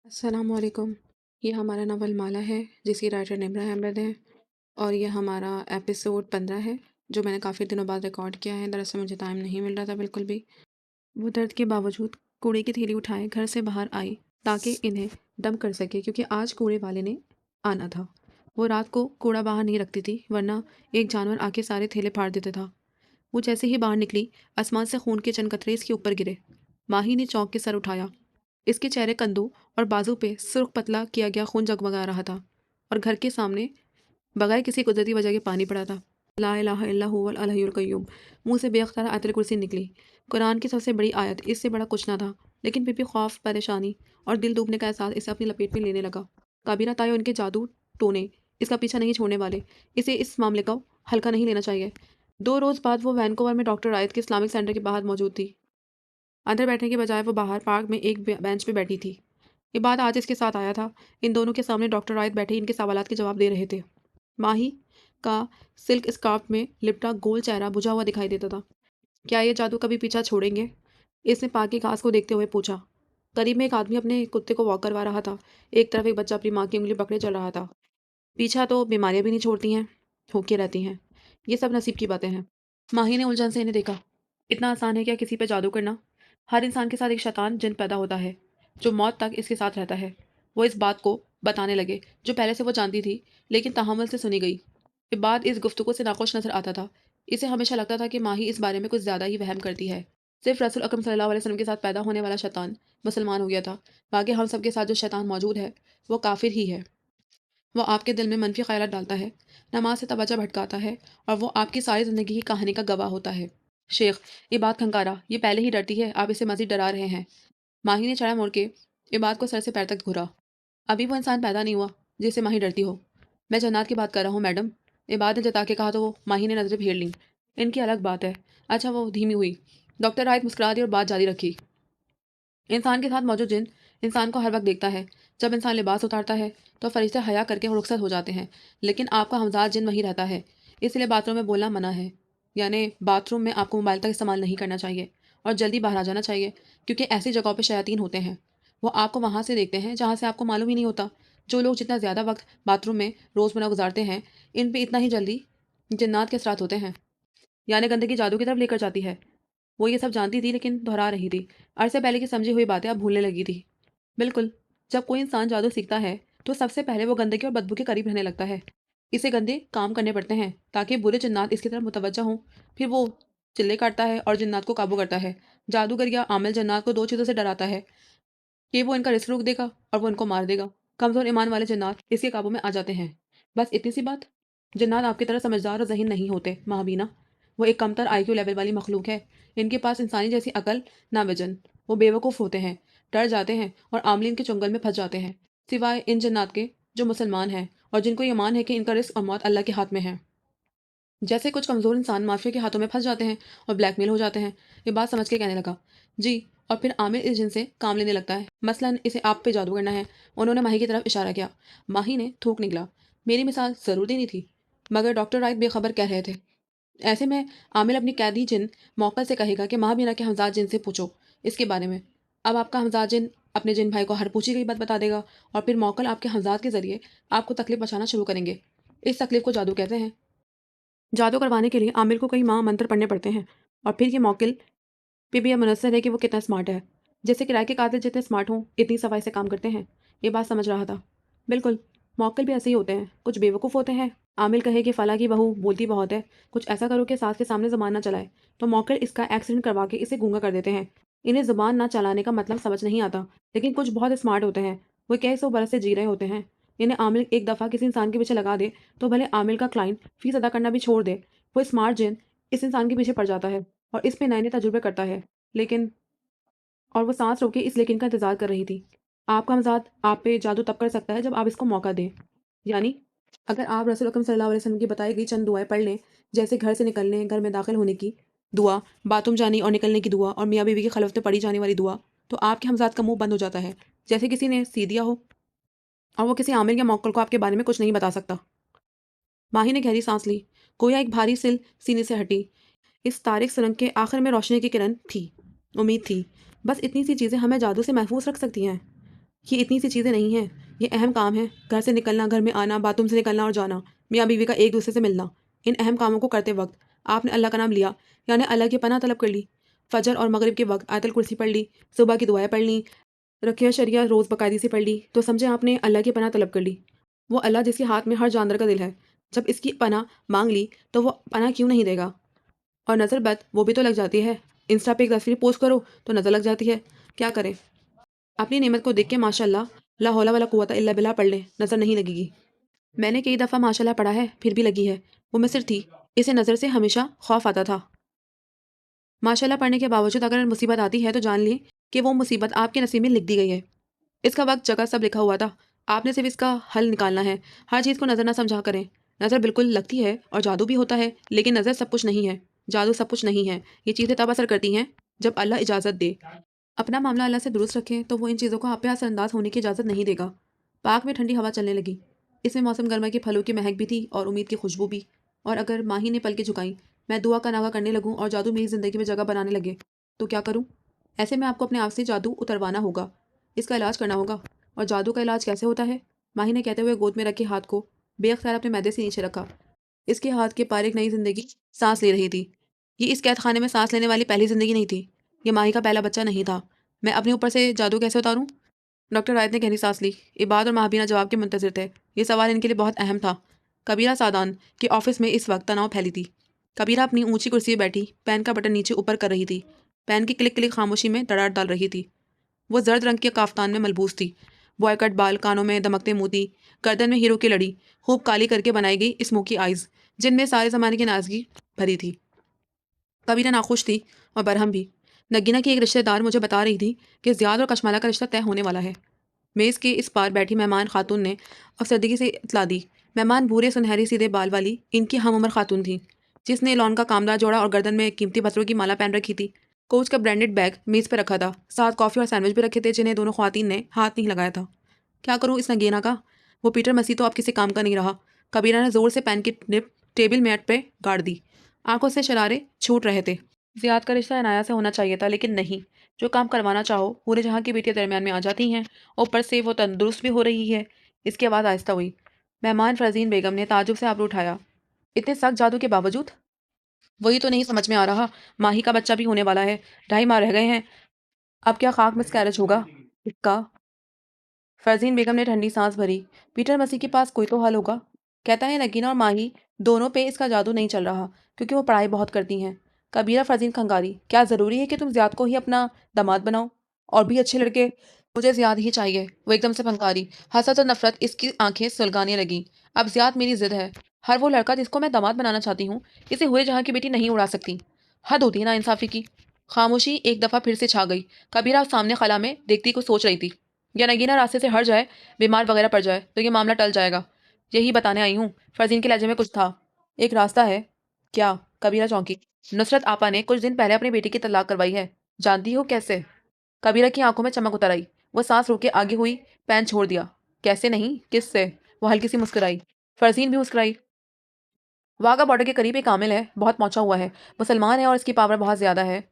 अस्सलामुअलैकुम। ये हमारा नावल माला है जिसकी राइटर निम्रा अहमद हैं और ये हमारा एपिसोड 15 है जो मैंने काफ़ी दिनों बाद रिकॉर्ड किया है। दरअसल मुझे टाइम नहीं मिल रहा था बिल्कुल भी। वो दर्द के बावजूद कूड़े की थैली उठाए घर से बाहर आई ताकि इन्हें दम कर सके, क्योंकि आज कूड़े वाले ने आना था। वो रात को कूड़ा बाहर नहीं रखती थी, वरना एक जानवर आके सारे थैले फाड़ देता था। वो जैसे ही बाहर निकली, आसमान से खून के चंद कतरे इसके ऊपर गिरे। माही ने चौंक के सर उठाया। इसके चेहरे, कंधों और बाजू पे सुर्ख पतला किया गया खून जगमगा रहा था और घर के सामने बगैर किसी कुदरती वजह के पानी पड़ा था। ला इलाहा इल्ला हुवल अल-हय्युल क़य्यूम। मुंह से बेअख्तार आयतुल कुर्सी निकली। कुरान की सबसे बड़ी आयत, इससे बड़ा कुछ ना था। लेकिन फिर भी खौफ, परेशानी और दिल डूबने का एहसास इसे अपनी लपेट में लेने लगा। काबीना ताई और उनके जादू टोने इसका पीछा नहीं छोड़ने वाले। इसे इस मामले को हल्का नहीं लेना चाहिए। 2 रोज़ बाद वो वैनकूवर में डॉक्टर रायत के इस्लामिक सेंटर के बाहर मौजूद थी। अंदर बैठने के बजाय वो बाहर पार्क में एक बेंच पे बैठी थी। ये बात आज इसके साथ आया था। इन दोनों के सामने डॉक्टर रायत बैठे इनके सवालात के जवाब दे रहे थे। माही का सिल्क स्कार्फ में लिपटा गोल चेहरा बुझा हुआ दिखाई देता था। क्या ये जादू कभी पीछा छोड़ेंगे? इसने पार्क की घास को देखते हुए पूछा। करीब में एक आदमी अपने कुत्ते को वॉक करवा रहा था। एक तरफ एक बच्चा अपनी माँ की उंगली पकड़े चल रहा था। पीछा तो बीमारियां भी नहीं छोड़ती हैं, होके रहती हैं। ये सब नसीब की बातें हैं। माही ने उलझन से इन्हें देखा। इतना आसान है क्या किसी पे जादू करना? हर इंसान के साथ एक शैतान जिन पैदा होता है जो मौत तक इसके साथ रहता है। वो इस बात को बताने लगे जो पहले से वो जानती थी, लेकिन तहम्मुल से सुनी गई। ये बात इस गुफ्तगू से नाखुश नजर आता था। इसे हमेशा लगता था कि माही इस बारे में कुछ ज़्यादा ही वहम करती है। सिर्फ रसूल अकरम सल्लल्लाहु अलैहि वसल्लम के साथ पैदा होने वाला शैतान मुसलमान हो गया था। बाकी हम सबके साथ जो शैतान मौजूद है वो काफिर ही है। वो आपके दिल में मनफी ख्यालात डालता है, नमाज से तवज्जो भटकाता है और वो आपकी सारी ज़िंदगी की कहानी का गवाह होता है। शेख, ये बात खंकारा, ये पहले ही डरती है, आप इसे मज़ीद डरा रहे हैं। माही ने चढ़ा मुड़ के ये बात को सर से पैर तक घूरा। अभी वो इंसान पैदा नहीं हुआ जिससे माही डरती हो। मैं जन्नत की बात कर रहा हूँ मैडम। ये बात ने जता के कहा तो माही ने नजरें फेर लीं। इनकी अलग बात है। अच्छा, वो धीमी हुई। डॉक्टर रायत मुस्कुरा दी और बात जारी रखी। इंसान के साथ मौजूद जिन इंसान को हर वक्त देखता है। जब इंसान लिबास उतारता है तो फरिश्ते हया करके रुखसत हो जाते हैं, लेकिन आपका हमजाद जिन वहीं रहता है। इसलिए बाथरूम में बोलना मना है। यानी बाथरूम में आपको मोबाइल तक इस्तेमाल नहीं करना चाहिए और जल्दी बाहर आ जाना चाहिए, क्योंकि ऐसी जगहों पर शयातीन होते हैं। वो आपको वहाँ से देखते हैं जहाँ से आपको मालूम ही नहीं होता। जो लोग जितना ज़्यादा वक्त बाथरूम में रोज़मर्रा गुजारते हैं, इन पे इतना ही जल्दी जिन्नात के असरात होते हैं। यानी गंदगी जादू की तरफ लेकर जाती है। वो ये सब जानती थी, लेकिन दोहरा रही थी। अरसे पहले की समझी हुई बातें अब भूलने लगी थी। बिल्कुल, जब कोई इंसान जादू सीखता है तो सबसे पहले वो गंदगी और बदबू के करीब रहने लगता है। इसे गंदे काम करने पड़ते हैं ताकि बुरे जिन्नात इसकी तरफ मुतवज्जा हों। फिर वो चिल्ले काटता है और जिन्नात को काबू करता है। जादूगर या आमिल जिन्नात को 2 चीज़ों से डराता है कि वो इनका रिस्क रोक देगा और वो इनको मार देगा। कमज़ोर ईमान वाले जिन्नात इसके काबू में आ जाते हैं। बस इतनी सी बात। जिन्नात आपकी तरह समझदार और ज़हीन नहीं होते महाबीना। वो एक कमतर आईक्यू लेवल वाली मखलूक है। इनके पास इंसानी जैसी अकल ना वजन। वो बेवकूफ़ होते हैं, डर जाते हैं और आमलीन के चुंगल में फंस जाते हैं। सिवाय इन जन्नात के जो मुसलमान हैं और जिनको ये मान है कि इनका रिस्क और मौत अल्लाह के हाथ में है। जैसे कुछ कमज़ोर इंसान माफिया के हाथों में फंस जाते हैं और ब्लैकमेल हो जाते हैं। ये बात समझ के कहने लगा। जी। और फिर आमिर इस जिन से काम लेने लगता है। मसलन इसे आप पे जादू करना है। उन्होंने माही की तरफ इशारा किया। माही ने थूक निकला। मेरी मिसाल ज़रूर देनी थी, मगर डॉक्टर राइट बेखबर कह रहे थे। ऐसे में आमिर अपनी कैदी जिन मौकल से कहेगा कि महाबीना के हमजाद जिन से पूछो इसके बारे में। अब आपका हमजाद जिन अपने जिन भाई को हर पूछी गई बात बता देगा और फिर मौकल आपके हमजाद के जरिए आपको तकलीफ पहुंचाना शुरू करेंगे। इस तकलीफ को जादू कहते हैं। जादू करवाने के लिए आमिर को कई माह मंत्र पढ़ने पड़ते हैं और फिर ये मौकिल पे भी यह मुनस्सर है कि वो कितना स्मार्ट है। जैसे किराए के कातिल जितने स्मार्ट हों इतनी सफाई से काम करते हैं। ये बात समझ रहा था। बिल्कुल, मौकिल भी ऐसे ही होते हैं, कुछ बेवकूफ़ होते हैं। आमिर कहे कि फला की बहू बोलती बहुत है, कुछ ऐसा करो कि सास के सामने ज़बान ना चलाए, तो मौकिल इसका एक्सीडेंट करवा के इसे गूंगा कर देते हैं। इन्हें ज़बान ना चलाने का मतलब समझ नहीं आता, लेकिन कुछ बहुत स्मार्ट होते हैं। वो कई 100 बरस से जी रहे होते हैं। इन्हें आमिर एक दफ़ा किसी इंसान के पीछे लगा दे तो भले आमिर का क्लाइंट फीस अदा करना भी छोड़ दे, वो स्मार्ट जिन इस इंसान के पीछे पड़ जाता है और इस पे नए नए तजुर्बे करता है। लेकिन और वो सांस रोके इस लेकिन का इंतजार कर रही थी। आपका मज़ाक आप पे जादू तब कर सकता है जब आप इसको मौका दें। यानी अगर आप रसूल अकरम सल्लल्लाहु अलैहि वसल्लम की बताई गई चंद दुआएं पढ़ लें, जैसे घर से निकलने, घर में दाखिल होने की दुआ, बाथरूम जाने और निकलने की दुआ और मियाँ बीवी की खलवत में पढ़ी जाने वाली दुआ, तो आपके हमज़ात का मुंह बंद हो जाता है, जैसे किसी ने सी दिया हो और वो किसी आमिल या मौक्कल को आपके बारे में कुछ नहीं बता सकता। माही ने गहरी सांस ली। गोया एक भारी सिल सीने से हटी। इस तारिक सुरंग के आखिर में रोशनी की किरण थी। उम्मीद थी। बस इतनी सी चीज़ें हमें जादू से महफूज रख सकती हैं। ये इतनी सी चीज़ें नहीं हैं, ये अहम काम है। घर से निकलना, घर में आना, बाथरूम से निकलना और जाना, मियाँ-बीवी का एक-दूसरे से मिलना। इन अहम कामों को करते वक़्त आपने अल्लाह का नाम लिया, यानी अल्लाह की पनाह तलब कर ली। फ़जर और मगरिब के वक़्त आयतुल कुर्सी पढ़ ली, सुबह की दुआएँ पढ़ लीं, रकिया शरिया रोज़ बाकायदे से पढ़ ली, तो समझे आपने अल्लाह की पनाह तलब कर ली। वो अल्लाह जिसके हाथ में हर जानवर का दिल है, जब इसकी पनाह माँग ली, तो वो पनाह क्यों नहीं देगा? और नज़र बद वो भी तो लग जाती है। इंस्टा पे एक तस्वीर पोस्ट करो तो नज़र लग जाती है। क्या करें? अपनी नेमत को देख के माशाअल्लाह, ला हौला वला कुव्वता इल्ला बिल्लाह पढ़ लें, नज़र नहीं लगेगी। मैंने कई दफ़ा माशाअल्लाह पढ़ा है, फिर भी लगी है। वो मिस्र थी, इसे नज़र से हमेशा खौफ आता था। माशाअल्लाह पढ़ने के बावजूद अगर मुसीबत आती है तो जान लें कि वो मुसीबत आपके नसीब में लिख दी गई है। इसका वक़्त, जगह सब लिखा हुआ था। आपने सिर्फ़ इसका हल निकालना है। हर चीज़ को नज़र ना समझा करें। नज़र बिल्कुल लगती है और जादू भी होता है, लेकिन नज़र सब कुछ नहीं है। जादू सब कुछ नहीं है। ये चीज़ें तब असर करती हैं जब अल्लाह इजाज़त दे। अपना मामला अल्लाह से दुरुस्त रखें तो वो इन चीज़ों को आप पे असरअंदाज होने की इजाज़त नहीं देगा। पाक में ठंडी हवा चलने लगी। इसमें मौसम गर्मा के फलों की महक भी थी और उम्मीद की खुशबू भी। और अगर माही ने पलकें झुकाईं, मैं दुआ का नागा करने लगूं और जादू मेरी ज़िंदगी में जगह बनाने लगे, तो क्या करूं? ऐसे में आपको अपने आप से जादू उतरवाना होगा। इसका इलाज करना होगा। और जादू का इलाज कैसे होता है? माही ने कहते हुए गोद में रखे हाथ को बेअख्तियार अपने मैदे से नीचे रखा। इसके हाथ के पार एक नई ज़िंदगी सांस ले रही थी। ये इस कैद खाने में सांस लेने वाली पहली ज़िंदगी नहीं थी। ये माही का पहला बच्चा नहीं था। मैं अपने ऊपर से जादू कैसे उतारूं? डॉक्टर रायत ने गहरी सांस ली। इबाद और महाबीना जवाब के मुंतज़िर थे। ये सवाल इनके लिए बहुत अहम था। कबीरा सादान के ऑफिस में इस वक्त तनाव फैली थी। कबीरा अपनी ऊंची कुर्सी पर बैठी पेन का बटन नीचे ऊपर कर रही थी। पेन की क्लिक क्लिक खामोशी में दरार डाल रही थी। वो जर्द रंग के काफ्तान में मलबूस थी। बॉयकट बाल, कानों में दमकते मोती, गर्दन में हीरो की लड़ी, खूब काली करके बनाई गई स्मोकी आइज, जिनमें सारे ज़माने की नाज़गी भरी थी। कबीरा नाखुश थी और बरहम भी। नगीना की एक रिश्तेदार मुझे बता रही थी कि ज़ियाद और कशमाला का रिश्ता तय होने वाला है। मेज़ के इस पार बैठी मेहमान खातून ने अफसरदगी से इतला दी। मेहमान भूरे सुनहरी सीधे बाल वाली इनकी हम उम्र खातून थी, जिसने लॉन का कामदार जोड़ा और गर्दन में कीमती पत्थरों की माला पहन रखी थी। कोच का ब्रांडेड बैग मेज़ पर रखा था। साथ कॉफ़ी और सैंडविच भी रखे थे, जिन्हें दोनों ख्वातीन ने हाथ नहीं लगाया था। क्या करूँ इस नगीना का? वो पीटर मसीह तो अब किसी काम का नहीं रहा। कबीरा ने ज़ोर से पेन की निब टेबल मैट पे गाड़ दी। आंखों से शरारे छूट रहे थे। ज़ियाद का रिश्ता अनाया से होना चाहिए था, लेकिन नहीं। जो काम करवाना चाहो पूरे जहाँ की बेटियां दरमियान में आ जाती हैं। ऊपर से वो तंदुरुस्त भी हो रही है। इसकी आवाज़ आहिस्ता हुई। मेहमान फ़रज़ीन बेगम ने ताज्जुब से आबरू उठाया। इतने सख्त जादू के बावजूद? वही तो नहीं समझ में आ रहा। माही का बच्चा भी होने वाला है। 2.5 माह रह गए हैं। अब क्या खाक मिसकैरेज होगा इसका? फ़रज़ीन बेगम ने ठंडी सांस भरी। पीटर मसीह के पास कोई तो हल होगा। कहता है नगीना और माही दोनों पे इसका जादू नहीं चल रहा, क्योंकि वो पढ़ाई बहुत करती हैं। कबीरा फ़रज़ीन खंगारी, क्या ज़रूरी है कि तुम ज़ियाद को ही अपना दामाद बनाओ? और भी अच्छे लड़के? मुझे ज़ियाद ही चाहिए। वो एकदम से फंकारी। हसरत और नफरत इसकी आंखें सुलगाने लगीं। अब ज़ियाद मेरी ज़िद है। हर वो लड़का जिसको मैं दामाद बनाना चाहती हूँ, इसे हुए जहाँ की बेटी नहीं उड़ा सकती। हद होती है ना इंसाफ़ी की। खामोशी एक दफ़ा फिर से छा गई। कबीरा सामने खला में देखती को सोच रही थी। या नगीना रास्ते से हट जाए, बीमार वगैरह पड़ जाए, तो ये मामला टल जाएगा। यही बताने आई हूँ। फ़रज़ीन के लहजे में कुछ था। एक रास्ता है। क्या? कबीरा चौंकी। नुसरत आपा ने कुछ दिन पहले अपनी बेटी की तलाक करवाई है। जानती हो कैसे? कबीरा की आंखों में चमक उतर आई। वो सांस रोक के आगे हुई, पेन छोड़ दिया। कैसे नहीं, किससे? वो हल्की सी मुस्कुराई। फ़रज़ीन भी मुस्कुराई। वाघा बॉर्डर के करीब एक आमिल है, बहुत पहुंचा हुआ है, मुसलमान है और इसकी पावर बहुत ज़्यादा है।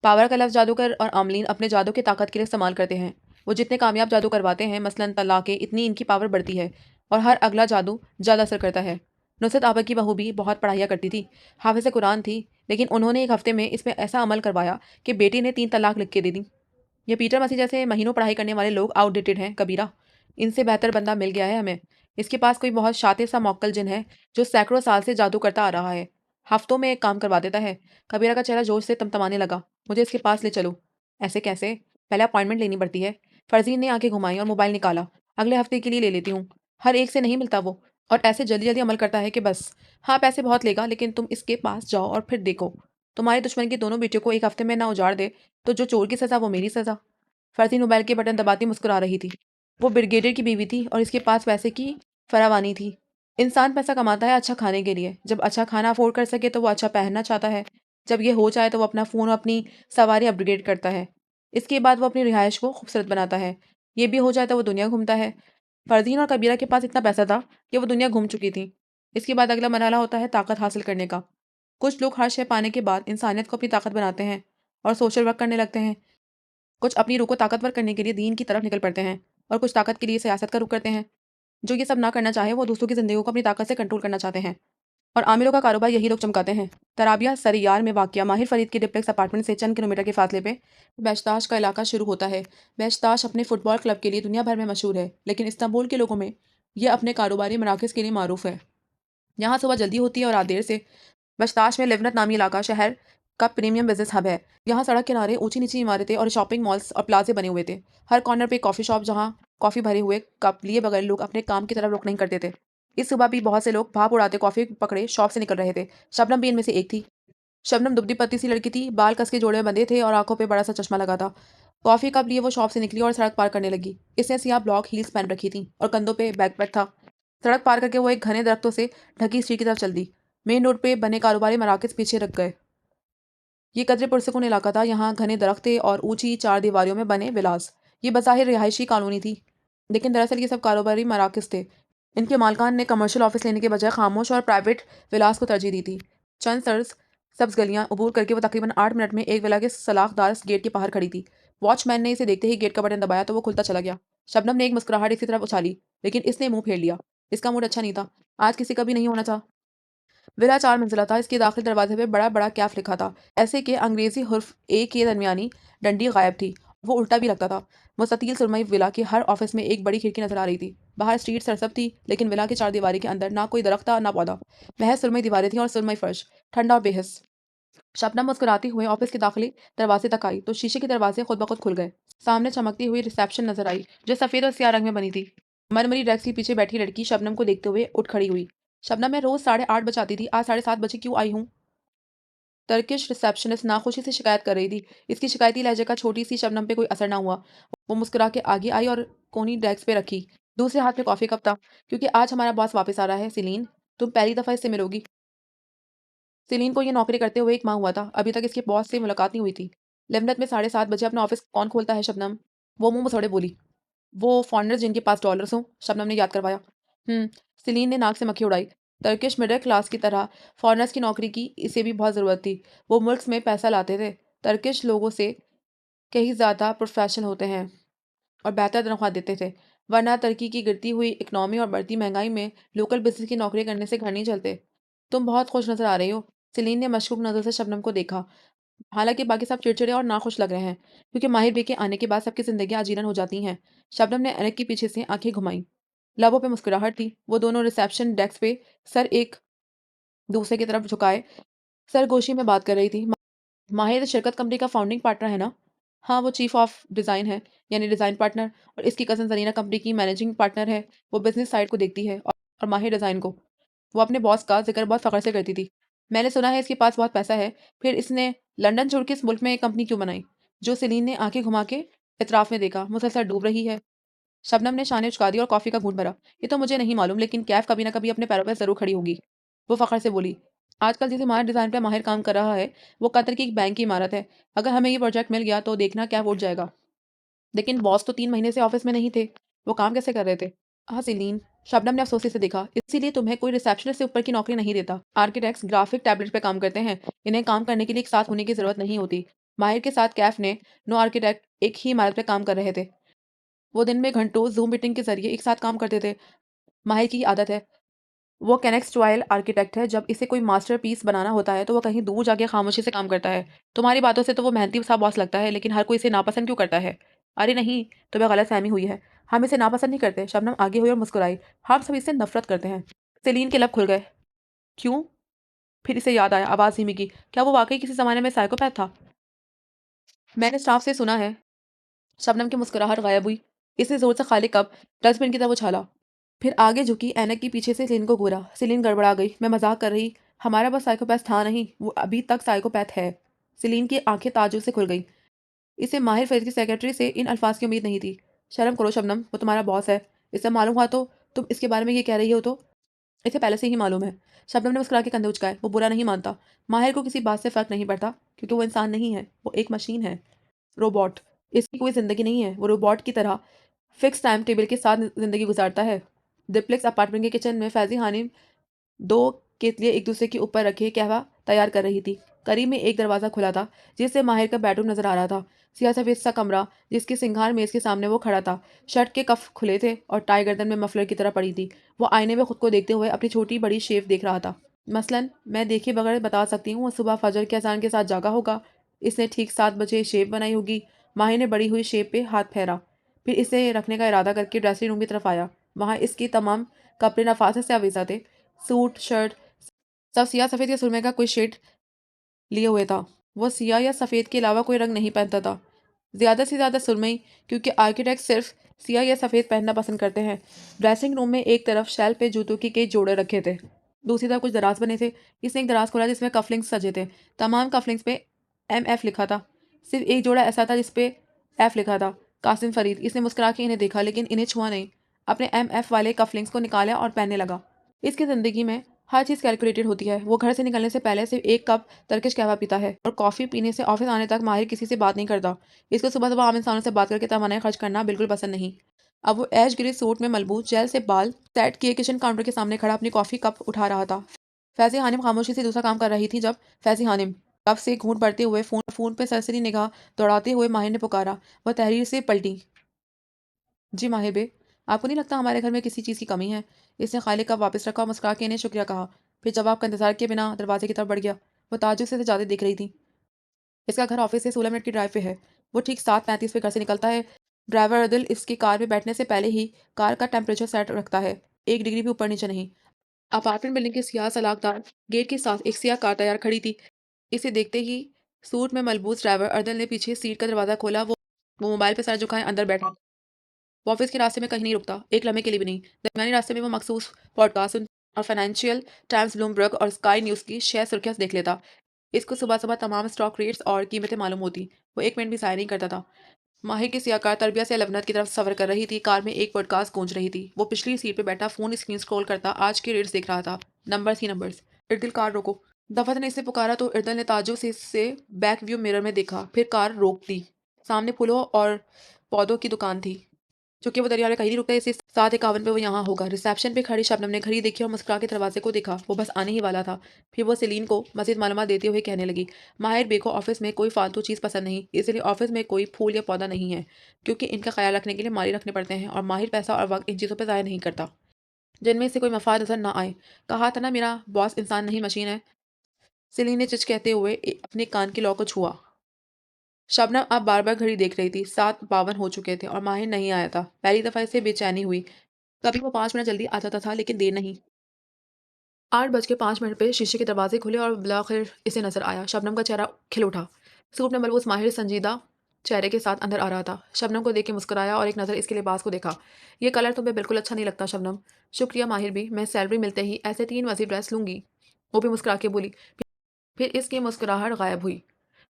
पावर का लफ्ज़ जादूगर और आमलीन अपने जादू की ताकत के लिए इस्तेमाल करते हैं। वो जितने कामयाब जादू करवाते हैं, मसलन तलाक़ें, इतनी इनकी पावर बढ़ती है और हर अगला जादू ज़्यादा असर करता है। नुसरत आपा की बहू भी बहुत पढ़ाइयाँ करती थी, हाफ़िज़ कुरान थी, लेकिन उन्होंने एक हफ़्ते में इस पर ऐसा अमल करवाया कि बेटी ने 3 तलाक लिख के दे दी। ये पीटर मसीह जैसे महीनों पढ़ाई करने वाले लोग आउटडेटेड हैं कबीरा। इनसे बेहतर बंदा मिल गया है हमें। इसके पास कोई बहुत शातिर सा मौक्कल जिन है, जो सैकड़ों साल से जादू करता आ रहा है। हफ्तों में एक काम करवा देता है। कबीरा का चेहरा जोश से तमतमाने लगा। मुझे इसके पास ले चलो। ऐसे कैसे? पहले अपॉइंटमेंट लेनी पड़ती है। फर्जीन ने आंखें घुमाई और मोबाइल निकाला। अगले हफ्ते के लिए ले लेती हूँ। हर एक से नहीं मिलता वो, और ऐसे जल्दी जल्दी अमल करता है कि बस। हाँ, पैसे बहुत लेगा, लेकिन तुम इसके पास जाओ और फिर देखो। तुम्हारे दुश्मन की दोनों बेटियों को एक हफ्ते में ना उजाड़ दे, तो जो चोर की सज़ा वो मेरी सज़ा। फर्जी मोबाइल के बटन दबाती मुस्कुरा रही थी। वो ब्रिगेडियर की बीवी थी और इसके पास पैसे की फरावानी थी। इंसान पैसा कमाता है अच्छा खाने के लिए। जब अच्छा खाना अफोर्ड कर सके तो वो अच्छा पहनना चाहता है। जब ये हो जाए तो वो अपना फ़ोन और अपनी सवारी अपग्रेड करता है। इसके बाद वो अपनी रिहाइश को खूबसूरत बनाता है। ये भी हो जाए तो वो दुनिया घूमता है। फरदीन और कबीरा के पास इतना पैसा था कि वो दुनिया घूम चुकी थी। इसके बाद अगला मरहला होता है ताकत हासिल करने का। कुछ लोग हर शय पाने के बाद इंसानियत को अपनी ताकत बनाते हैं और सोशल वर्क करने लगते हैं। कुछ अपनी रूह को ताकतवर करने के लिए दीन की तरफ निकल पड़ते हैं। और कुछ ताकत के लिए सियासत का रुख करते हैं। जो ये सब ना करना चाहे वो दूसरों की ज़िंदगी को अपनी ताकत से कंट्रोल करना चाहते हैं। और आमिरों का कारोबार यही लोग चमकाते हैं। तराबिया सरियार में वाक़या माहिर फरीद के डिप्लेक्स अपार्टमेंट से चंद किलोमीटर के फासले पे बेशताश का इलाका शुरू होता है। बेशताश अपने फुटबॉल क्लब के लिए दुनिया भर में मशहूर है, लेकिन इस्तांबुल के लोगों में यह अपने कारोबारी मराकज़ के लिए मारूफ है। यहाँ सुबह जल्दी होती है और रात देर से। बेशताश में लिवनत नामी इलाका शहर का प्रीमियम बिजनेस हब है। यहाँ सड़क किनारे ऊंची नीची इमारतें और शॉपिंग मॉल्स और प्लाजे बने हुए थे। हर कॉर्नर पे कॉफ़ी शॉप जहाँ कॉफ़ी भरे हुए कप लिए बगैर लोग अपने काम की तरफ रुख नहीं करते थे। इस सुबह भी बहुत से लोग भाप उड़ाते कॉफ़ी पकड़े शॉप से निकल रहे थे। शबनम भी इनमें से एक थी। शबनम दुबली पतली सी लड़की थी, बाल कस के जोड़े में बंधे थे और आंखों पे बड़ा सा चश्मा लगा था। कॉफ़ी कप लिए वो शॉप से निकली और सड़क पार करने लगी। इसने सियाह ब्लॉक हील्स पहन रखी थी और कंधों पे बैकपैक था। सड़क पार करके वो एक घने दरख्तों से ढकी स्ट्रीट की तरफ चल दी। मेन रोड पे बने कारोबारी मराकज़ पीछे रख गए। ये कदरे पुरसकून इलाका था। यहाँ घने दरख्त थे और ऊंची चार दीवारियों में बने विलास। ये बज़ाहिर रिहायशी कॉलोनी थी, लेकिन दरअसल ये सब कारोबारी मराकज़ थे। इनके मालकान ने कमर्शियल ऑफिस लेने के बजाय खामोश और प्राइवेट विलास को तरजीह दी थी। चंद सब्ज़ गलियाँ अबूर करके वो तकरीबन 8 मिनट में एक विला के सलाखदार गेट के बाहर खड़ी थी। वॉचमैन ने इसे देखते ही गेट का बटन दबाया तो वो खुलता चला गया। शबनम ने एक मुस्कुराहट इसकी तरफ उछाली, लेकिन इसने मुंह फेर लिया। इसका मूड अच्छा नहीं था। आज किसी का भी नहीं होना था। विला 4 मंजिला था। इसके दाखिली दरवाजे पे बड़ा बड़ा कैफ लिखा था, ऐसे कि अंग्रेजी हुर्फ ए के दरमियानी डंडी गायब थी। वो उल्टा भी लगता था। मुस्ततील सुरमई विला के हर ऑफिस में एक बड़ी खिड़की नजर आ रही थी। बाहर स्ट्रीट सरसब थी, लेकिन विला की चार दीवारी के अंदर ना कोई दरख्त था ना पौधा। महज सुरमई दीवारें थी और सुरमई फर्श, ठंडा और बेहस। शबनम मुस्कुराती हुए ऑफिस के दाखिली दरवाजे तक आई तो शीशे के दरवाजे खुद ब खुद खुल गए। सामने चमकती हुई रिसेप्शन नजर आई, जो सफेद और स्याह रंग में बनी थी। मरमरी डेस्क के पीछे बैठी लड़की शबनम को देखते हुए उठ खड़ी हुई। शबनम, मैं रोज 8:30 बजे आती थी, आज 7:30 बजे क्यों आई हूँ? टर्किश रिसेप्शनिस्ट नाखुशी से शिकायत कर रही थी। इसकी शिकायती लहजे का छोटी सी शबनम पे कोई असर ना हुआ। वो मुस्कुरा के आगे आई और कोनी डेस्क पे रखी। दूसरे हाथ में कॉफी कप था। क्योंकि आज हमारा बॉस वापस आ रहा है सीलीन, तुम पहली दफा इससे मिलोगी। सीलीन को ये नौकरी करते हुए 1 माह हुआ था। अभी तक इसके बॉस से मुलाकात नहीं हुई थी। लेमनत में 7:30 बजे अपना ऑफिस कौन खोलता है शबनम? वो मुंह मसोड़े बोली। वो फॉरेनर्स जिनके पास डॉलर्स हों, शबनम ने याद करवाया। हम्म। सीलीन ने नाक से मक्खी उड़ाई। टर्किश मिडिल क्लास की तरह फॉरेनर्स की नौकरी की इसे भी बहुत ज़रूरत थी। वो मुल्क में पैसा लाते थे। टर्किश लोगों से कहीं ज़्यादा प्रोफेशनल होते हैं और बेहतर तनख्वाह देते थे। वरना तरक्की की गिरती हुई इकनॉमी और बढ़ती महंगाई में लोकल बिजनेस की नौकरी करने से घर नहीं चलते। तुम बहुत खुश नजर आ रही हो। सीलीन ने मशकूक नज़र से शबनम को देखा। हालांकि बाकी सब चिड़चिड़े और नाखुश लग रहे हैं, क्योंकि माहिर बे के आने के बाद सबकी जिंदगी अजीरन हो जाती हैं। शबनम ने अनक के पीछे से आंखें घुमाई। लबों पे मुस्कुराहट थी। वो दोनों रिसेप्शन डेस्क पे सर एक दूसरे की तरफ झुकाए सरगोशी में बात कर रही थी। माहिर शिरकत कंपनी का फाउंडिंग पार्टनर है ना? हाँ, वो चीफ ऑफ डिज़ाइन है, यानी डिज़ाइन पार्टनर। और इसकी कज़न जरीना कंपनी की मैनेजिंग पार्टनर है। वो बिजनेस साइड को देखती है और माहिर डिज़ाइन को। वो अपने बॉस का जिक्र बहुत फ़ख्र से करती थी। मैंने सुना है इसके पास बहुत पैसा है, फिर इसने लंदन छोड़ के इस मुल्क में एक कंपनी क्यों बनाई? जो सेलीन ने आंखें घुमा के इतराफ़ में देखा। मुसलसल डूब रही है। शबनम ने शानें चुका दी और कॉफ़ी का घूंट भरा। ये तो मुझे नहीं मालूम, लेकिन कैफ कभी ना कभी अपने पैरों पर ज़रूर खड़ी होगी। वो फ़ख्र से बोली। आजकल जिस इमारत डिज़ाइन पर माहिर काम कर रहा है, वो कतर की एक बैंक की इमारत है। अगर हमें ये प्रोजेक्ट मिल गया तो देखना क्या उठ जाएगा। लेकिन बॉस तो 3 महीने से ऑफिस में नहीं थे। वो काम कैसे कर रहे थे? हाँ सीलीन, शबनम ने अफसोसी से देखा। इसीलिए तुम्हें कोई रिसेप्शनिस्ट से ऊपर की नौकरी नहीं देता। आर्किटेक्ट्स ग्राफिक टैबलेट पे काम करते हैं। इन्हें काम करने के लिए एक साथ होने की जरूरत नहीं होती। माहिर के साथ कैफ ने नो आर्किटेक्ट एक ही इमारत पे काम कर रहे थे। वो दिन में घंटों जूम मीटिंग के जरिए एक साथ काम करते थे। माहिर की आदत है। वो कैनेक्सचुअल आर्किटेक्ट है। जब इसे कोई मास्टरपीस बनाना होता है तो वो कहीं दूर जाके खामोशी से काम करता है। तुम्हारी बातों से तो वो मेहनती सा बॉस लगता है, लेकिन हर कोई इसे नापसंद क्यों करता है? अरे नहीं, तुम्हें गलतफहमी हुई है। हम इसे नापसंद नहीं करते। शबनम आगे हुई और मुस्कुराई। हम सब इससे नफरत करते हैं। सेलीन के लब खुल गए। क्यों? फिर इसे याद आया, आवाज़ धीमी की। क्या वो वाकई किसी ज़माने में साइकोपैथ था? मैंने स्टाफ से सुना है। शबनम की मुस्कुराहट गायब हुई। इसने जोर से खाली कप डस्टबिन की तरफ उछाला, फिर आगे झुकी ऐनक की पीछे से सेलिन को घूरा। सेलिन गड़बड़ा गई। मैं मजाक कर रही। हमारा बस साइकोपैथ था नहीं, वो अभी तक साइकोपैथ है। सेलिन की आंखें ताज्जुब से खुल गई। इसे माहिर फरीद की सेक्रेटरी से इन अल्फाज की उम्मीद नहीं थी। शर्म करो शबनम, वो तुम्हारा बॉस है। इसे मालूम हुआ तो तुम इसके बारे में ये कह रही हो तो? इसे पहले से ही मालूम है। शबनम ने मुस्कुरा के कंधे उचकाए। वो बुरा नहीं मानता। माहिर को किसी बात से फर्क नहीं पड़ता, क्योंकि वो इंसान नहीं है, वो एक मशीन है। रोबोट। इसकी कोई ज़िंदगी नहीं है। वो रोबोट की तरह फिक्स टाइम टेबल के साथ ज़िंदगी गुजारता है। डिप्लेक्स अपार्टमेंट के किचन में फैज़ी हानिम 2 केतलियाँ एक दूसरे के ऊपर रखे कहवा तैयार कर रही थी। करीब में एक दरवाज़ा खुला था जिससे माहिर का बेडरूम नजर आ रहा था। सियाह सफेद सा कमरा जिसके सिंगार मेज के सामने वो खड़ा था। शर्ट के कफ खुले थे और टाई गर्दन में मफलर की तरह पड़ी थी। वो आईने में खुद को देखते हुए अपनी छोटी बड़ी शेव देख रहा था। मसलन मैं देखे बगैर बता सकती हूँ वो सुबह फजर के अजान के साथ जागा होगा। इसने ठीक 7 बजे शेव बनाई होगी। माहिर ने बड़ी हुई शेव पे हाथ फेरा, फिर इसे रखने का इरादा करके ड्रेसिंग रूम की तरफ आया। वहाँ इसकी तमाम कपड़े नफासत से आवीज़ा थे। सूट शर्ट सब सियाह सफ़ेद या सुरमे का कोई शेड लिए हुए था। वो सियाह या सफ़ेद के अलावा कोई रंग नहीं पहनता था, ज़्यादा से ज़्यादा सुरमई, क्योंकि आर्किटेक्ट सिर्फ सियाह या सफ़ेद पहनना पसंद करते हैं। ड्रेसिंग रूम में एक तरफ शेल्फ पे जूतों की कई जोड़े रखे थे, दूसरी तरफ कुछ दराज बने थे। इसने एक दराज खोला जिसमें कफलिंग्स सजे थे। तमाम कफलिंग्स पे MF लिखा था। सिर्फ एक जोड़ा ऐसा था जिसपे F लिखा था, कासिम फरीद। इसने मुस्कुरा के इन्हें देखा लेकिन इन्हें छुआ नहीं। अपने MF वाले कफलिंग्स को निकाला और पहनने लगा। इसकी ज़िंदगी में हर चीज़ कैलकुलेटेड होती है। वो घर से निकलने से पहले सिर्फ एक कप टर्किश कहवा पीता है और कॉफ़ी पीने से ऑफिस आने तक माहिर किसी से बात नहीं करता। इसको सुबह सुबह आम इंसानों से बात करके तमन्नाएं खर्च करना बिल्कुल पसंद नहीं। अब वो ऐश ग्रे सूट में मलबूस जेल से बाल सेट किए किचन काउंटर के सामने खड़ा अपनी कॉफ़ी कप उठा रहा था। फैज़ी हानिम खामोशी से दूसरा काम कर रही थी जब फैज़ी हानिम कप से घूंट पड़ते हुए फ़ोन पे सरसरी निगाह दौड़ाते हुए माहिर ने पुकारा। वह तहरीर से पलटी। जी माहिर बे, आपको नहीं लगता हमारे घर में किसी चीज़ की कमी है? इसने खाली कप वापस रखा और मुस्कुरा के इन्हें शुक्रिया कहा। फिर जवाब का इंतजार किए बिना दरवाजे की तरफ बढ़ गया। वो ताज्जुब से जाते देख रही थी। इसका घर ऑफिस से 16 मिनट की ड्राइव पे है। वो ठीक 7:35 पे घर से निकलता है। ड्राइवर अदिल इसकी कार में बैठने से पहले ही कार का टेम्परेचर सेट रखता है, 1 डिग्री भी ऊपर नीचे नहीं। अपार्टमेंट बिल्डिंग के सियाह सलाखदार गेट के साथ एक सियाह कार तैयार खड़ी थी। इसे देखते ही सूट में मलबूस ड्राइवर अर्दल ने पीछे सीट का दरवाजा खोला। वो मोबाइल पे सर झुकाए अंदर बैठा। वो ऑफिस के रास्ते में कहीं नहीं रुकता, एक लम्हे के लिए भी नहीं। दरमियानी रास्ते में वो मखसूस पॉडकास्ट और फाइनेंशियल टाइम्स, ब्लूमबर्ग और स्काई न्यूज़ की 6 सुर्खियां देख लेता। इसको सुबह सुबह तमाम स्टॉक रेट्स और कीमतें मालूम होती। वो एक मिनट भी ज़ाया नहीं करता था। माहिर की सियाह कार तरबिया से लबनत की तरफ सफ़र कर रही थी। कार में एक पॉडकास्ट गूंज रही थी। वो पिछली सीट पे बैठा फ़ोन स्क्रीन स्क्रॉल करता आज के रेट्स देख रहा था। नंबर्स ही नंबर्स। इर्दिल, कार रोको। दफत ने इसे पुकारा तो इर्दल ने ताज्जुब से इसे बैक व्यू मिरर में देखा, फिर कार रोक दी। सामने फूलों और पौधों की दुकान थी। चूंकि वो दरिया में कहीं नहीं रुकता, इसे 7:51 पे वो यहाँ होगा। रिसेप्शन पे खड़ी शबनम ने घड़ी देखी और मुस्कुरा के दरवाजे को देखा। वो बस आने ही वाला था। फिर वो सेलीन को मज़ीद मालूमात देते हुए कहने लगी, माहिर बे को ऑफिस में कोई फालतू चीज़ पसंद नहीं, इसलिए ऑफिस में कोई फूल या पौधा नहीं है, क्योंकि इनका ख्याल रखने के लिए माली रखने पड़ते हैं और माहिर पैसा और वक्त इन चीज़ों पर ज़ाया नहीं करता जिनमें से कोई मफाद नजर ना आए। कहा था ना मेरा बॉस इंसान नहीं मशीन है। सेलीन ने चिच कहते हुए अपने कान के लौ को छुआ। शबनम अब बार बार घड़ी देख रही थी। 7:52 हो चुके थे और माहिर नहीं आया था। पहली दफ़ा इसे बेचैनी हुई। कभी वो 5 मिनट जल्दी आ जाता था लेकिन देर नहीं। 8:05 पे शीशे के दरवाजे खुले और बिलाखिर इसे नजर आया। शबनम का चेहरा खिल उठा। सूट में मलबूस माहिर संजीदा चेहरे के साथ अंदर आ रहा था। शबनम को देख के मुस्कुराया और एक नज़र इसके लिबास को देखा। ये कलर तुम्हें बिल्कुल अच्छा नहीं लगता शबनम। शुक्रिया माहिर भी, मैं सैलरी मिलते ही ऐसे 3 वज़ी ड्रेस लूंगी। वो भी मुस्कुरा के बोली। फिर इसकी मुस्कुराहट गायब हुई।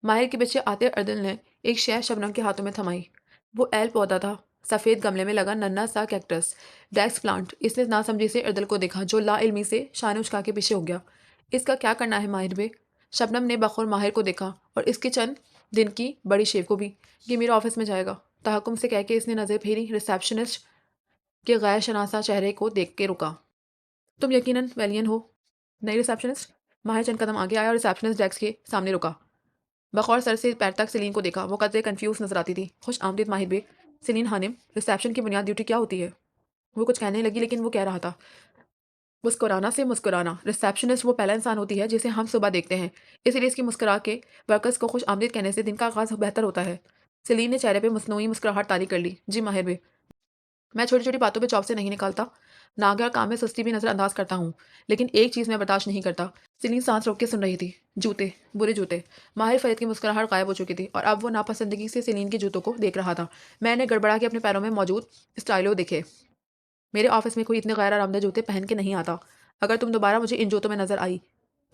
माहिर के पीछे आते अर्दल ने एक शह शबनम के हाथों में थमाई। वो एल पौधा था, सफ़ेद गमले में लगा नन्हा सा कैक्टस, डेस्क प्लांट। इसने नासमझी से अर्दल को देखा जो ला इल्मी से शान उचका के पीछे हो गया। इसका क्या करना है माहिर बे? शबनम ने बखौर माहिर को देखा और इसके चंद दिन की बड़ी शेव को भी। ये मेरे ऑफिस में जाएगा, तहकुम से कह के इसने नज़र फेरी। रिसेप्शनिस्ट के गैर शनासा चेहरे को देख के रुका। तुम यकीनन वेलियन हो? नई रिसेप्शनिस्ट? माहिर चंद कदम आगे आया और रिसेप्शनिस्ट डेस्क के सामने रुका। बखौर सर से पैर तक सेलीन को देखा। वो कदरे कंफ्यूज नजर आती थी। खुश आमदीद माहिर बे। सेलीन हानिम, रिसेप्शन की बुनियाद ड्यूटी क्या होती है? वो कुछ कहने लगी लेकिन वो कह रहा था। मुस्कुराना से मुस्कुराना। रिसेप्शनिस्ट वो पहला इंसान होती है जिसे हम सुबह देखते हैं, इसलिए इसकी मुस्कुरा के वर्कर्स को खुश आमदीद कहने से दिन का आगाज बेहतर होता है। सेलीन ने चेहरे पे मसनूई मुस्कुराहट तारी कर ली। जी माहिर बे, मैं छोटी छोटी बातों पे जॉब से नहीं निकालता। नागा काम में सुस्ती भी नज़रअंदाज करता हूँ, लेकिन एक चीज़ मैं बर्दाश्त नहीं करता। सेलीन सांस रोक के सुन रही थी। जूते, बुरे जूते। माहिर फरीद की मुस्कुराहट गायब हो चुकी थी और अब वो नापसंदगी से सेलीन के जूतों को देख रहा था। मैंने गड़बड़ा के अपने पैरों में मौजूद स्टाइलो देखे। मेरे ऑफिस में कोई इतने गैर आरामदेह जूते पहन के नहीं आता। अगर तुम दोबारा मुझे इन जूतों में नजर आई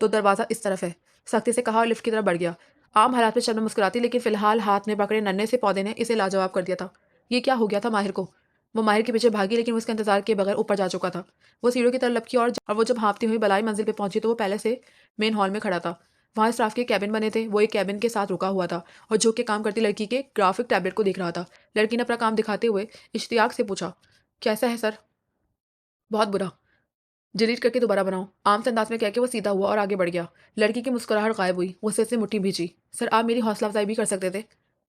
तो दरवाज़ा इस तरफ है, सख्ती से कहा और लिफ्ट की तरफ बढ़ गया। आम हालात में शर्म मुस्कुराती, लेकिन फिलहाल हाथ में पकड़े नन्हे से पौधे ने इसे लाजवाब कर दिया था। ये क्या हो गया था माहिर को? वो माहिर के पीछे भागी लेकिन उसका इंतजार किए बगैर ऊपर जा चुका था। वो सीढ़ियों की तरफ लपकी और वो जब हाँफती हुई बलाई मंजिल पे पहुंची तो वो पहले से मेन हॉल में खड़ा था। वहाँ स्टाफ के कैबिन बने थे। वो एक कैबिन के साथ रुका हुआ था और झुक के काम करती लड़की के ग्राफिक टैबलेट को देख रहा था। लड़की ने अपना काम दिखाते हुए इश्तियाक से पूछा, कैसा है सर? बहुत बुरा। डिलीट करके दोबारा बनाओ, आम से अंदाज में कह के वो सीधा हुआ और आगे बढ़ गया। लड़की की मुस्कुराहट गायब हुई, गुस्से से मुट्ठी भींची। सर, आप मेरी हौसला अफजाई भी कर सकते थे।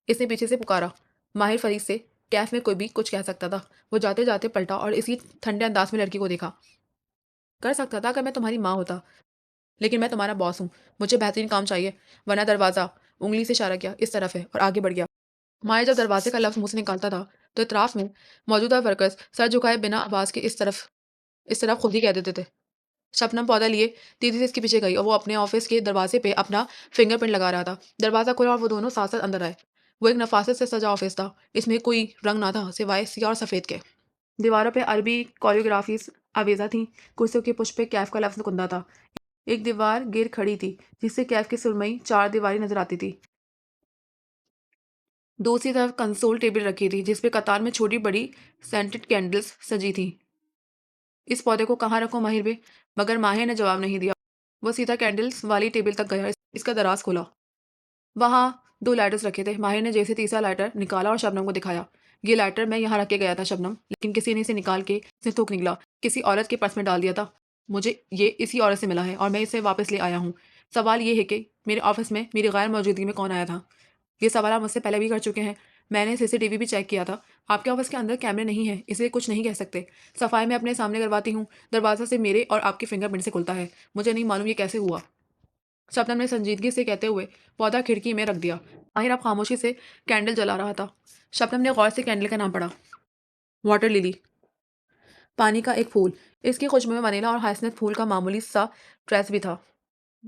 इसने पीछे से पुकारा। माहिर फरीद से कैफ में कोई भी कुछ कह सकता था। वो जाते जाते पलटा और इसी ठंडे अंदाज में लड़की को देखा। कर सकता था अगर मैं तुम्हारी माँ होता, लेकिन मैं तुम्हारा बॉस हूँ। मुझे बेहतरीन काम चाहिए, वरना दरवाज़ा, उंगली से इशारा किया, इस तरफ है, और आगे बढ़ गया। माहिर जब दरवाजे का लफ्ज़ मुंह से निकालता था तो इतराफ में मौजूदा वर्कर्स सर झुकाए बिना आवाज़ के इस तरफ खुद ही कह देते थे। शबनम पौधा लिए तेजी से इसके पीछे गई और वो अपने ऑफिस के दरवाजे पे अपना फिंगरप्रिंट लगा रहा था। दरवाज़ा खुला और वो दोनों साथ साथ अंदर आए। वो एक नफासत से सजा ऑफिस था। इसमें कोई रंग ना था सिवाय सियाह और सफ़ेद के। दीवारों पे अरबी कोरियोग्राफीज आवेजा थी। कुर्सियों के पुश पे कैफ का लफ्ज़ कुंदा था। एक दीवार गिर खड़ी थी जिससे कैफ की सुरमई चार दीवारी नजर आती थी। दूसरी तरफ कंसोल टेबल रखी थी जिस पे कतार में छोटी बड़ी सेंटेड कैंडल्स सजी थी। इस पौधे को कहाँ रखूं माहिर बे? मगर माहिर ने जवाब नहीं दिया। वो सीधा कैंडल्स वाली टेबल तक गया, इसका दराज खोला। वहाँ दो लाइटर्स रखे थे। माहिर ने जैसे तीसरा लाइटर निकाला और शबनम को दिखाया। ये लाइटर मैं यहाँ रख के गया था शबनम, लेकिन किसी ने इसे निकाल के इसे थूक निकला, किसी औरत के पर्स में डाल दिया था। मुझे ये इसी औरत से मिला है और मैं इसे वापस ले आया हूँ। सवाल ये है कि मेरे ऑफिस में मेरी गैर मौजूदगी में कौन आया था? ये सवाल आप मुझसे पहले भी कर चुके हैं। मैंने सीसीटीवी भी चेक किया था। आपके ऑफिस के अंदर कैमरे नहीं है, इसलिए कुछ नहीं कह सकते। सफाई मैं अपने सामने करवाती हूँ। दरवाज़ा से मेरे और आपके फिंगरप्रिंट से खुलता है। मुझे नहीं मालूम ये कैसे हुआ। शबनम ने संजीदगी से कहते हुए पौधा खिड़की में रख दिया। माहिर अब खामोशी से कैंडल जला रहा था। शबनम ने गौर से कैंडल का नाम पढ़ा। वाटर लिली, पानी का एक फूल। इसकी खुशबू में वनीला और हाइसनेस फूल का मामूली सा ट्रेस भी था।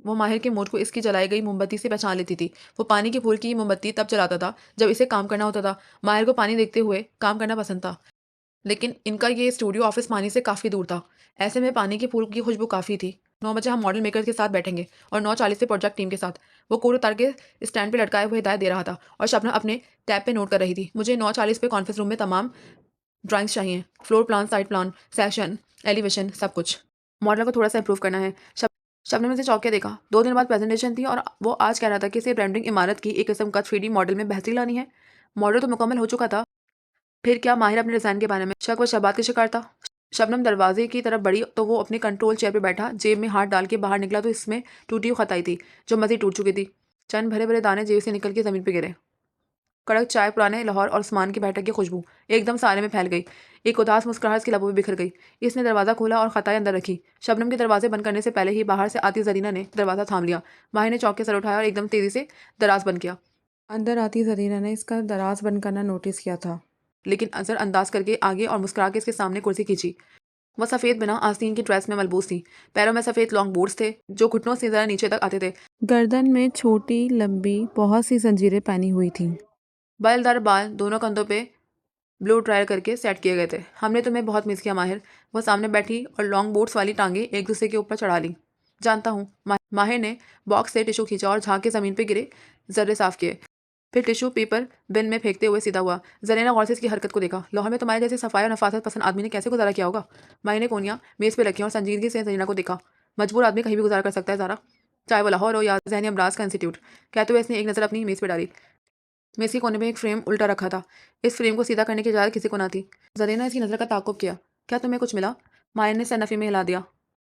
वो माहिर के मूड को इसकी जलाई गई मोमबत्ती से पहचान लेती थी। वो पानी के फूल की मोमबत्ती तब जलाता था जब इसे काम करना होता था। माहिर को पानी देखते हुए काम करना पसंद था, लेकिन इनका ये स्टूडियो ऑफिस पानी से काफ़ी दूर था। ऐसे में पानी के फूल की खुशबू काफ़ी थी। 9 बजे हम मॉडल मेकर के साथ बैठेंगे और 9:40 पे प्रोजेक्ट टीम के साथ। वो कोड उतार के स्टैंड पे लटकाए हुए हिदायत दे रहा था और शबनम अपने टैब पे नोट कर रही थी। मुझे 9:40 पे कॉन्फ्रेंस रूम में तमाम ड्राइंग्स चाहिए, floor plan, side plan, session, elevation, सब कुछ। मॉडल को थोड़ा सा इंप्रूव करना है। शबनम ने उसे चौंक के देखा। 2 दिन बाद प्रेजेंटेशन थी और वो आज कह रहा था कि इसे रेंडरिंग इमारत की एक किस्म का 3D मॉडल में बेहतरी लानी है। मॉडल तो मुकम्मल हो चुका था। फिर क्या माहिर अपने डिज़ाइन के बारे में शक व शबात के शिकार था? शबनम दरवाजे की तरफ बढ़ी तो वो अपने कंट्रोल चेयर पे बैठा, जेब में हाथ डाल के बाहर निकला तो इसमें टूटी हुई खत आई थी जो मज़ीद टूट चुकी थी। चंद भरे भरे दाने जेब से निकल के ज़मीन पे गिरे। कड़क चाय, पुराने लाहौर और उस्मान की बैठक की खुशबू एकदम सारे में फैल गई। एक उदास मुस्कुराहट इसकी लबों में बिखर गई। इसने दरवाज़ा खोला और खताएं अंदर रखी। शबनम के दरवाजे बंद करने से पहले ही बाहर से आती जरीना ने दरवाज़ा थाम लिया। माहिर ने चौंक के सर उठाया और एकदम तेज़ी से दराज बंद किया। अंदर आती जरीना ने इसका दराज बंद करना नोटिस किया था, लेकिन असर अंदाज करके आगे और मुस्कुरा के इसके सामने कुर्सी खींची। वह सफ़ेद बिना आस्तीन की ड्रेस में मलबूस थी। पैरों में सफ़ेद लॉन्ग बूट्स थे जो घुटनों से ज़रा नीचे तक आते थे। गर्दन में छोटी लंबी बहुत सी जंजीरें पहनी हुई थीं। बलदार बाल दोनों कंधों पे ब्लो ड्रायर करके सेट किए गए थे। हमने तुम्हें बहुत मिस किया माहिर। वह सामने बैठी और लॉन्ग बूट्स वाली टांगे एक दूसरे के ऊपर चढ़ा ली। जानता हूँ। माहिर ने बॉक्स से टिशू खींचा और झाँक के ज़मीन पे गिरे जर्रे साफ किए। फिर टिशू पेपर बिन में फेंकते हुए सीधा हुआ। जरीना गौर से इसकी हरकत को देखा। लाहौर में तुम्हारे जैसे सफाई और नफासत पसंद आदमी ने कैसे गुजारा किया होगा? माही ने कोनिया मेज़ पे रखी और संजीदगी से जरीना को देखा। मजबूर आदमी कहीं भी गुजारा कर सकता है ज़ारा, चाहे वो लाहौर हो या जहनी अमराज का इंस्टीट्यूट। कहते हुए इसने एक नज़र अपनी मेज़ पे डाली। मेज़ के कोने में एक फ्रेम उल्टा रखा था। इस फ्रेम को सीधा करने की इजाज़त किसी को ना थी। जरीना इसकी नज़र का ताक़ुब किया। क्या तुम्हें कुछ मिला? माहिर ने सर नफ़ी में हिला दिया।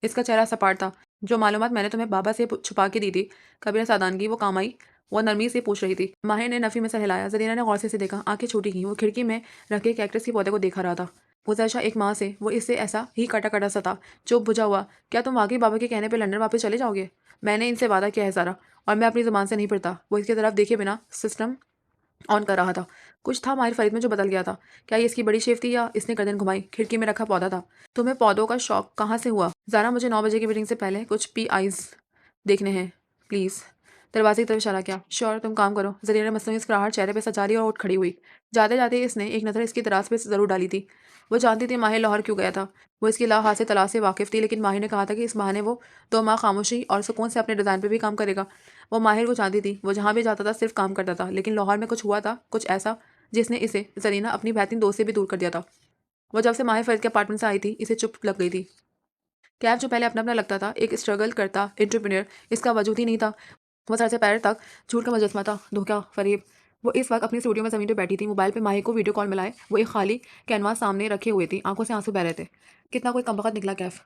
इसका चेहरा सपाट था। जो मालूमात मैंने तुम्हें बाबा से छुपा के दी थी, कबीरा सादानगी, वो काम आई? वो नरमी से पूछ रही थी। माहिर ने नफ़ी में सर हिलाया। जरीना ने गौर से इसे देखा, आंखें छोटी की। वो खिड़की में रखे कैक्टस के पौधे को देखा रहा था। गुज़श्ता एक माह से वो इससे ऐसा ही कटा कटा सा था, चुप बुझा हुआ। क्या तुम वाकई बाबा के कहने पर लंदन वापस चले जाओगे? मैंने इनसे वादा किया है सारा, और मैं अपनी ज़ुबान से नहीं पढ़ता। वो इसकी तरफ देखे बिना सिस्टम ऑन कर रहा था। कुछ था माहिर फरीद में जो बदल गया था। क्या ये इसकी बड़ी शेफ थी या इसने गर्दन घुमाई? खिड़की में रखा पौधा था। तुम्हें पौधों का शौक कहाँ से हुआ? ज़ारा, मुझे 9 बजे की मीटिंग से पहले कुछ PIs देखने हैं प्लीज़। दरवाजे की तरफ इशारा किया। श्योर, तुम काम करो। जरीना ने मसनूई मुस्कुराहट चेहरे पे सजा ली और उठ खड़ी हुई। जाते जाते इसने एक नज़र इसकी दराज पे ज़रूर डाली थी। वो जानती थी माहिर लाहौर क्यों गया था। वो इसकी ला हाथ से तलाश से वाकिफ़ थी, लेकिन माहिर ने कहा था कि इस बहाने वो 2 माह खामोशी और सुकून से अपने डिज़ाइन पे भी काम करेगा। वो माहिर को जानती थी। वो जहाँ भी जाता था सिर्फ काम करता था, लेकिन लाहौर में कुछ हुआ था, कुछ ऐसा जिसने इसे जरीना अपनी बेहतरीन दोस्त से भी दूर कर दिया था। वो जब से माहिर फरीद के अपार्टमेंट से आई थी, इसे चुप लग गई थी। कैफ जो पहले अपना अपना लगता था, एक स्ट्रगल करता एंटरप्रेन्योर, इसका वजूद ही नहीं था। वो सर से पैर तक झूठ का मुजस्समा था, धोखा, फरेब। वो इस वक्त अपनी स्टूडियो में ज़मीन पे बैठी थी, मोबाइल पे माहिर को वीडियो कॉल मिलाए। वो एक खाली कैनवास सामने रखे हुए थी, आंखों से आंसू बह रहे थे। कितना कोई कमबख्त निकला कैफ।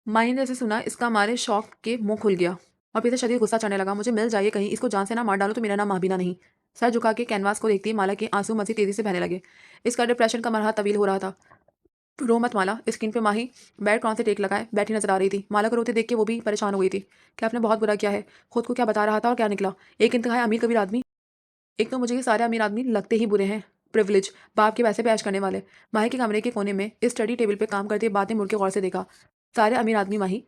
माही ने जैसे सुना इसका मारे शौक के मुंह खुल गया और पीछे शदीद गुस्सा चढ़ने लगा। मुझे मिल जाइए कहीं, इसको जान से ना मार डालो तो मेरा नाम माहबीना नहीं। सर झुका के कैनवास को देखती माला के आंसू मजीद तेजी से बहने लगे। इसका डिप्रेशन का मरहला तवील हो रहा था। रो मत माला। स्क्रीन पे माही बैड कौन से टेक लगाए बैठी नजर आ रही थी। माला को रोते देख के वो भी परेशान हो गई थी कि आपने बहुत बुरा किया है। खुद को क्या बता रहा था और क्या निकला। एक इंतहा अमीर कबीर आदमी। एक तो मुझे ये सारे अमीर आदमी लगते ही बुरे हैं। प्रिविलेज, बाप के पैसे पे ऐश करने वाले। माही के कमरे के कोने में इस स्टडी टेबल पे काम करते बाद ने मुड़ के गौर से देखा। सारे अमीर आदमी माही।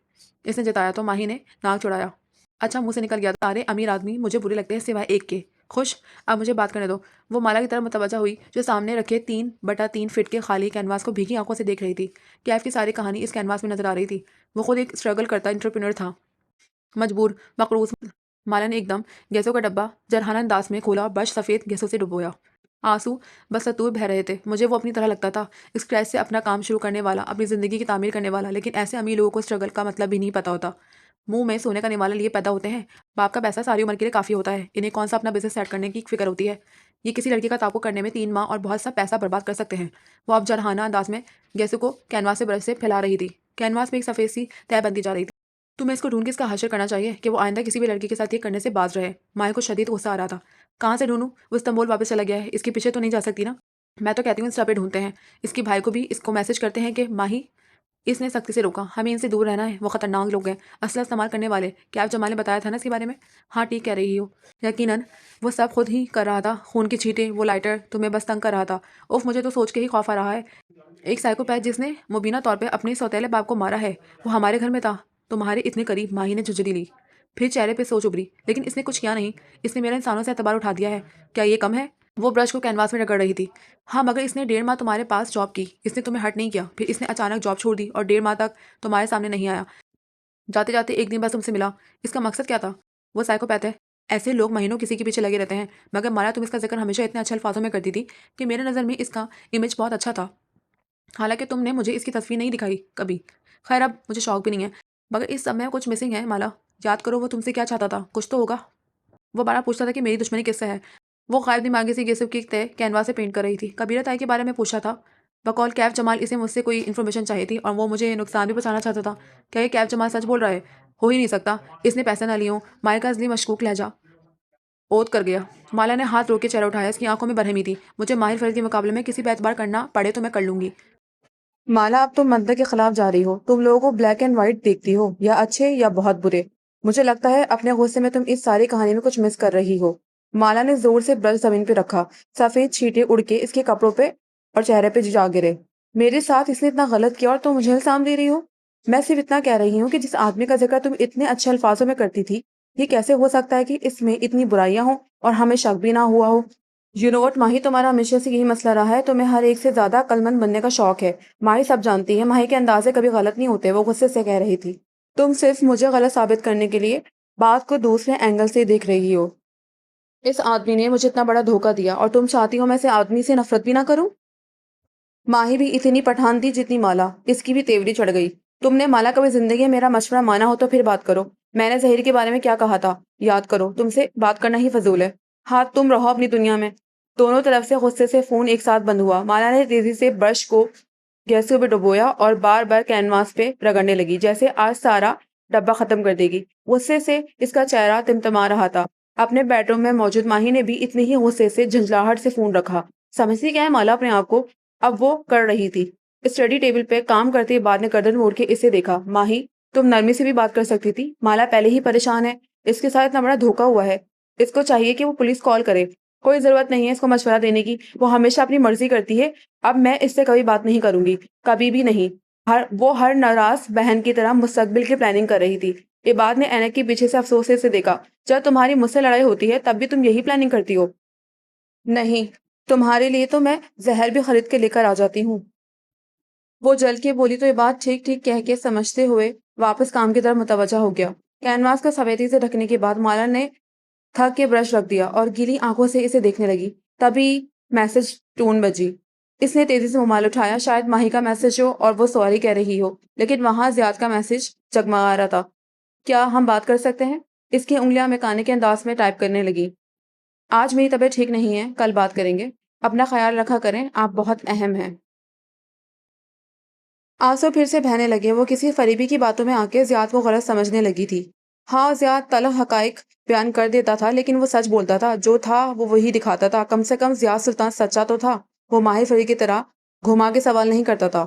इसने जताया तो माही ने नाक चढ़ाया। अच्छा, मुंह से निकल गया, सारे अमीर आदमी मुझे बुरे लगते हैं सिवाय एक के। खुश? अब मुझे बात करने दो। वो माला की तरफ मुतवज्जा हुई जो सामने रखे 3/3 फीट के खाली कैनवास को भीगी आंखों से देख रही थी। कैफ की सारी कहानी इस कैनवास में नजर आ रही थी। वो खुद एक स्ट्रगल करता एंटरप्रेन्योर था। मजबूर, मकरूज। माला ने एकदम गैसों का डब्बा जरहाना अंदाज में खोला और ब्रश सफ़ेद गैसों से डुबोया। आंसू बस सतूर बह रहे थे। मुझे वो अपनी तरह लगता था, स्क्रैच से अपना काम शुरू करने वाला, अपनी ज़िंदगी की तामीर करने वाला। लेकिन ऐसे अमीर लोगों को स्ट्रगल का मतलब भी नहीं पता होता। मुंह में सोने का निवाला लिए पैदा होते हैं। बाप का पैसा सारी उम्र के लिए काफ़ी होता है। इन्हें कौन सा अपना बिजनेस सेट करने की फिक्र होती है। ये किसी लड़की का ताक़ुब करने में 3 माह और बहुत सा पैसा बर्बाद कर सकते हैं। वो अब जरहाना अंदाज में गैसों को कैनवास से ब्रश से फैला रही थी। कैनवास में एक सफ़ेद सी तय बनती जा रही थी। तुम्हें इसको ढूंढ के इसका हश्र करना चाहिए कि वो आइंदा किसी भी लड़की के साथ ये करने से बाज रहे। माया को शदीद गुस्सा आ रहा था। कहाँ से ढूंढूं? वो इस्तांबुल वापस चला गया है, इसके पीछे तो नहीं जा सकती ना। मैं तो कहती हूँ इंस्टा पे ढूंढते हैं। इसके भाई को भी इसको मैसेज करते हैं कि माही। इसने सख्ती से रोका। हमें इनसे दूर रहना है, वो खतरनाक लोग हैं, असला इस्तेमाल करने वाले। क्या आप जमाल ने बताया था ना इसके बारे में? हाँ, ठीक कह रही हो। यकीनन वो सब खुद ही कर रहा था। खून की छींटें, वो लाइटर तुम्हें बस तंग कर रहा था। उफ, मुझे तो सोच के ही खौफ आ रहा है। एक साइकोपैथ जिसने मुबीना तौर पे अपने सौतेले बाप को मारा है, वो हमारे घर में था। तुम्हारे इतने करीब। माही ने झुंझली ली। फिर चेहरे पे सोच उभरी। लेकिन इसने कुछ किया नहीं। इसने मेरा इंसानों से एतबार उठा दिया है। क्या ये कम है? वो ब्रश को कैनवास में रगड़ रही थी। हाँ, मगर इसने 1.5 माह तुम्हारे पास जॉब की। इसने तुम्हें हर्ट नहीं किया। फिर इसने अचानक जॉब छोड़ दी और 1.5 माह तक तुम्हारे सामने नहीं आया। जाते जाते एक दिन बस तुमसे मिला। इसका मकसद क्या था? वो साइकोपैथ है। ऐसे लोग महीनों किसी के पीछे लगे रहते हैं। मगर मारा, तुम इसका जिक्र हमेशा इतने अच्छे अल्फाजों में करती थी कि मेरे नज़र में इसका इमेज बहुत अच्छा था। हालांकि तुमने मुझे इसकी तस्वीर नहीं दिखाई कभी। खैर, अब मुझे शौक भी नहीं है। मगर इस सब में कुछ मिसिंग है माला। याद करो वो तुमसे क्या चाहता था, कुछ तो होगा। वो बारह पूछता था कि मेरी दुश्मनी किससे है। वो गायब दिमागी सी गेसुप की तय कैनवास से पेंट कर रही थी। कबीरा ताई के बारे में पूछा था। बकौल कैफ जमाल इसे मुझसे कोई इन्फॉर्मेशन चाहिए थी और वो मुझे नुकसान भी पहुंचाना चाहता था। क्या ये कैफ जमाल सच बोल रहा है? हो ही नहीं सकता। इसने पैसे ना लिए हों। माया का असली मशकूक लहजा ओत कर गया। माला ने हाथ रोक के चेहरा उठाया। इसकी आंखों में बरहमी थी। मुझे माहिर फरीद के मुकाबले में किसी पे एतबार करना पड़े तो मैं कर लूंगी। माला, अब तुम मंतक के खिलाफ जा रही हो। तुम लोगों को ब्लैक एंड व्हाइट देखती हो, या अच्छे या बहुत बुरे। मुझे लगता है अपने गुस्से में तुम इस सारी कहानी में कुछ मिस कर रही हो। माला ने जोर से ब्रश जमीन पे रखा। सफेद छींटे उड़ के इसके कपड़ों पे और चेहरे पे जा गिरे। मेरे साथ इसने इतना गलत किया और तुम मुझे इल्जाम दे रही हो? मैं सिर्फ इतना कह रही हूँ कि जिस आदमी का जिक्र तुम इतने अच्छे अल्फाजों में करती थी, ये कैसे हो सकता है कि इसमें इतनी बुराइयां हो और हमें शक भी ना हुआ हो। यू नो व्हाट माही, तुम्हारा हमेशा से यही मसला रहा है। तुम्हें हर एक से ज्यादा अक्लमंद बनने का शौक है। माही सब जानती है। माही के अंदाजे कभी गलत नहीं होते। वो गुस्से से कह रही थी। तुम सिर्फ मुझे गलत साबित करने के लिए बात को दूसरे एंगल से देख रही हो। इस आदमी ने मुझे इतना बड़ा धोखा दिया और तुम चाहती हो मैं इस आदमी से नफरत भी ना करूं? माही भी इतनी पठान थी जितनी माला। इसकी भी तेवरी चढ़ गई। तुमने माला कभी जिंदगी में मेरा मशवरा माना हो तो फिर बात करो। मैंने जहीर के बारे में क्या कहा था याद करो। तुमसे बात करना ही फजूल है। हाँ, तुम रहो अपनी दुनिया में। दोनों तरफ से गुस्से से फोन एक साथ बंद हुआ। माला ने तेजी से ब्रश को गैसों पे डुबोया और बार बार कैनवास पे रगड़ने लगी जैसे आज सारा डब्बा खत्म कर देगी। गुस्से से इसका चेहरा तिमतमा रहा था। अपने बेडरूम में मौजूद माही ने भी इतने ही गुस्से से झंझलाहट से फोन रखा। समझती क्या है माला अपने आप को? अब वो कर रही थी। स्टडी टेबल पे काम करते ही बाद ने गर्दन मोड़ के इसे देखा। माही, तुम नरमी से भी बात कर सकती थी। माला पहले ही परेशान है। इसके साथ इतना बड़ा धोखा हुआ है। इसको चाहिए कि वो पुलिस कॉल करे। कोई जरूरत नहीं है इसको मशवरा देने की। वो हमेशा अपनी मर्जी करती है। अब मैं इससे कभी बात नहीं करूंगी। कभी भी नहीं। हर नाराज बहन की तरह मुस्तकबिल की प्लानिंग कर रही थी। इबाद ने ऐनक के पीछे से अफसोस से देखा। जब तुम्हारी मुझसे लड़ाई होती है तब भी तुम यही प्लानिंग करती हो? नहीं, तुम्हारे लिए तो मैं जहर भी खरीद के लेकर आ जाती हूँ। वो जल के बोली तो ये बात ठीक ठीक कह के समझते हुए वापस काम की तरफ मुतवज्जा हो गया। कैनवास का सफेदी से ढकने के बाद माला ने थक के ब्रश रख दिया और गीली आंखों से इसे देखने लगी। तभी मैसेज टोन बजी। इसने तेजी से मोबाइल उठाया। शायद माही का मैसेज हो और वो सॉरी कह रही हो। लेकिन वहां जियाद का मैसेज जगमगा रहा था। क्या हम बात कर सकते हैं? इसकी उंगलियां मकाने के अंदाज में टाइप करने लगी। आज मेरी तबीयत ठीक नहीं है, कल बात करेंगे। अपना ख्याल रखा करें, आप बहुत अहम हैं। आंसू फिर से बहने लगे। वो किसी फरीबी की बातों में आके ज़ियाद को गलत समझने लगी थी। हाँ, ज़ियाद तल्ख़ हक़ाइक़ बयान कर देता था, लेकिन वो सच बोलता था। जो था वो वही दिखाता था। कम से कम ज़ियाद सुल्तान सच्चा तो था। वो माहिर फ़रीद की तरह घुमा के सवाल नहीं करता था।